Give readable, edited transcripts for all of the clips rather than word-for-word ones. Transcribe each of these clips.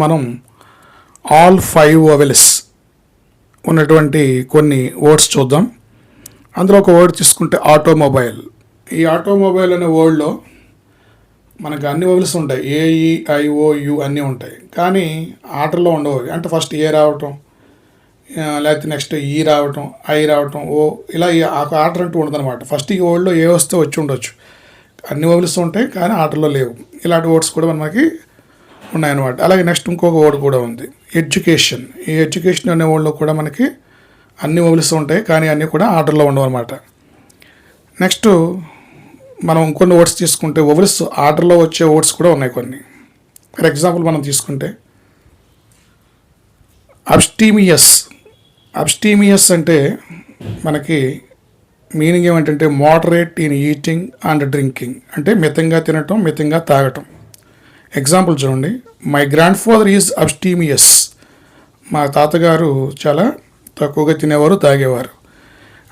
మనం all 5 vowels ఉన్నటువంటి కొన్ని వర్డ్స్ చూద్దాం. అందులో ఒక వర్డ్ తీసుకుంటే ఆటోమొబైల్. ఈ ఆటోమొబైల్ అనే వర్డ్లో మనకు అన్ని వవెల్స్ ఉంటాయి. ఏఈ ఐఓ యు అన్నీ ఉంటాయి, కానీ ఆటల్లో ఉండవు. అంటే ఫస్ట్ ఏ రావటం, లేకపోతే నెక్స్ట్ ఈ రావటం, ఐ రావటం, ఓ, ఇలా ఆర్డర్ అంటూ ఉండదు అనమాట. ఫస్ట్ ఈ వర్డ్లో ఏ వస్తే వచ్చి ఉండొచ్చు. అన్ని వవెల్స్ ఉంటాయి కానీ ఆటల్లో లేవు. ఇలాంటి వర్డ్స్ కూడా మనకి ఉన్నాయన్నమాట. అలాగే నెక్స్ట్ ఇంకొక వర్డ్ కూడా ఉంది, ఎడ్యుకేషన్. ఈ ఎడ్యుకేషన్ అనే వర్డ్లో కూడా మనకి అన్ని వవెల్స్ ఉంటాయి కానీ అన్నీ కూడా ఆర్డర్లో ఉండవు అనమాట. నెక్స్ట్ మనం ఇంకొన్ని వర్డ్స్ తీసుకుంటే వవెల్స్ ఆర్డర్లో వచ్చే వర్డ్స్ కూడా ఉన్నాయి కొన్ని. ఫర్ ఎగ్జాంపుల్ మనం తీసుకుంటే అబ్స్టీమియస్. అబ్స్టీమియస్ అంటే మనకి మీనింగ్ ఏమంటే moderate in eating and drinking, అంటే మితంగా తినటం, మితంగా తాగటం. ఎగ్జాంపుల్ చూడండి, మై గ్రాండ్ ఫాదర్ ఈజ్ అబ్స్టీమియస్. మా తాతగారు చాలా తక్కువగా తినేవారు, తాగేవారు.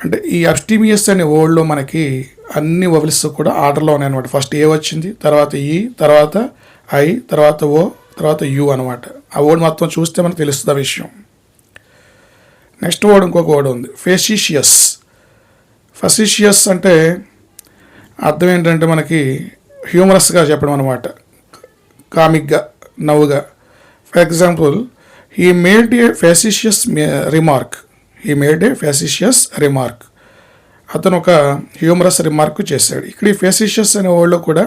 అంటే ఈ అబ్స్టీమియస్ అనే వర్డ్లో మనకి అన్ని వవెల్స్ కూడా ఆర్డర్లో ఉన్నాయన్నమాట. ఫస్ట్ ఏ వచ్చింది, తర్వాత ఈ, తర్వాత ఐ, తర్వాత ఓ, తర్వాత యు అనమాట. ఆ వర్డ్ మొత్తం చూస్తే మనకు తెలుస్తుంది ఆ విషయం. నెక్స్ట్ వర్డ్ ఇంకొక వర్డ్ ఉంది, ఫెసిషియస్. ఫెసిషియస్ అంటే అర్థం ఏంటంటే మనకి హ్యూమరస్గా చెప్పడం అనమాట, కామిక్గా, నవ్వుగా. For example, he made a facetious remark. He made a facetious remark. అతను ఒక హ్యూమరస్ రిమార్క్ చేశాడు. ఇక్కడ ఈ ఫెసిషియస్ అనే వర్డ్లో కూడా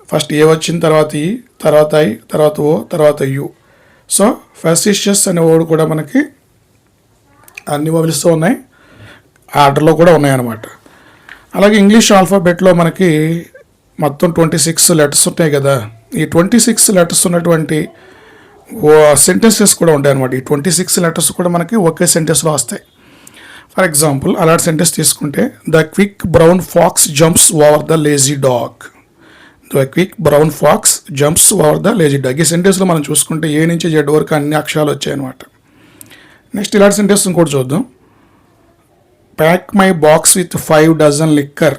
ఫస్ట్ ఏ వచ్చిన తర్వాత ఈ, తర్వాత ఐ, తర్వాత ఓ, తర్వాత యు. సో ఫెసిషియస్ అనే వర్డ్ కూడా మనకి అన్ని వవెల్స్తో ఉన్నాయి, ఆర్డర్లో కూడా ఉన్నాయన్నమాట. అలాగే ఇంగ్లీష్ ఆల్ఫాబెట్లో మనకి మొత్తం 26 లెటర్స్ ఉంటాయి కదా. ఈ 26 లెటర్స్ ఉన్నటువంటి సెంటెన్సెస్ కూడా ఉంటాయి అన్నమాట. ఈ 26 లెటర్స్ కూడా మనకి ఒకే సెంటెన్స్లో వస్తాయి. ఫర్ ఎగ్జాంపుల్ అలాంటి సెంటెన్స్ తీసుకుంటే, the quick brown fox jumps over the lazy dog. The quick brown fox jumps over the lazy dog. ఈ సెంటెన్స్లో మనం చూసుకుంటే ఏ నుంచి జెడ్ వరకు అన్ని అక్షరాలు వచ్చాయన్నమాట. నెక్స్ట్ ఇలాంటి సెంటెన్స్ ఇంకోటి చూద్దాం, pack my box with 5 dozen liquor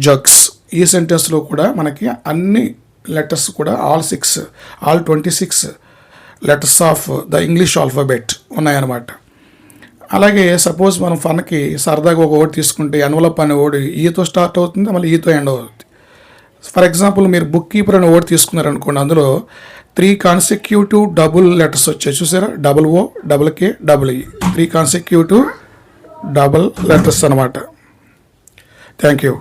jugs. ఈ సెంటెన్స్లో కూడా మనకి అన్ని లెటర్స్ కూడా all 26 letters of the English alphabet ఉన్నాయన్నమాట. అలాగే సపోజ్ మనం ఫన్కి సరదాగా ఒక వర్డ్ తీసుకుంటే, ఎన్వలప్ అనే వర్డ్ ఈతో స్టార్ట్ అవుతుంది, మళ్ళీ ఈతో ఎండ్ అవుతుంది. ఫర్ ఎగ్జాంపుల్ మీరు బుక్ కీపర్ అనే వర్డ్ తీసుకున్నారనుకోండి, అందులో 3 కాన్సెక్యూటివ్ డబుల్ లెటర్స్ వచ్చాయి చూసారా, డబుల్ ఓ, డబుల్ కే, డబుల్ ఈ. 3 కాన్సెక్యూటివ్ డబుల్ లెటర్స్ అనమాట. Thank you.